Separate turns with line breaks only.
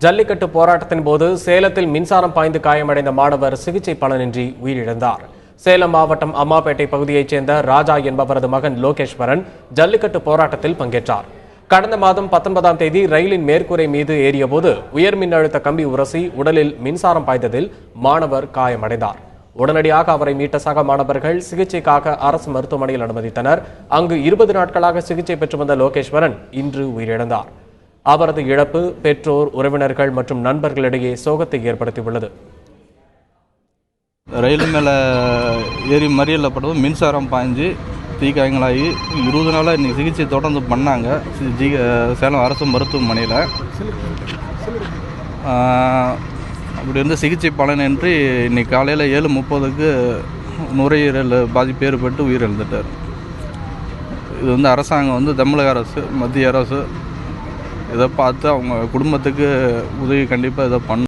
ஜல்லிக்கட்டு போராட்டத்தின் போது சேலத்தில் மின்சாரம் பாய்ந்து காயமடைந்த மாணவர் சிகிச்சை பலனின்றி உயிரிழந்தார். சேலம் மாவட்டம் அம்மாப்பேட்டை பகுதியைச் சேர்ந்த ராஜா என்பவரது மகன் லோகேஸ்வரன் ஜல்லிக்கட்டு போராட்டத்தில் பங்கேற்றார். கடந்த மாதம் 19ஆம் தேதி ரயிலின் மேற்கூரை மீது ஏறியபோது உயர் மின்னழுத்த கம்பி உரசி உடலில் மின்சாரம் பாய்ந்ததில் மாணவர் காயமடைந்தார். உடனடியாக அவரை மீட்ட சக மாணவர்கள் சிகிச்சைக்காக அரசு மருத்துவமனையில் அனுமதித்தனர். அங்கு 20 நாட்களாக சிகிச்சை பெற்று வந்த லோகேஸ்வரன் இன்று உயிரிழந்தார். அவரது இழப்பு பெற்றோர், உறவினர்கள் மற்றும் நண்பர்களிடையே சோகத்தை ஏற்படுத்தியுள்ளது.
ரயில் மேலே ஏறி மறியலில் பட்டதும் மின்சாரம் பாய்ஞ்சு தீக்காயங்களாகி 20 நாளாக இன்னைக்கு சிகிச்சை தொடர்ந்து பண்ணாங்க சேலம் அரசு மருத்துவமனையில். அப்படி இருந்து சிகிச்சை பலனின்றி இன்னைக்கு காலையில் 7:30க்கு நுரையீரல் பாதிப்பு ஏற்பட்டு உயிரிழந்துட்டார். இது அரசாங்கம் தமிழக அரசு, மத்திய அரசு இதை பார்த்து அவங்க குடும்பத்துக்கு உதவி கண்டிப்பாக இதை பண்ணணும்.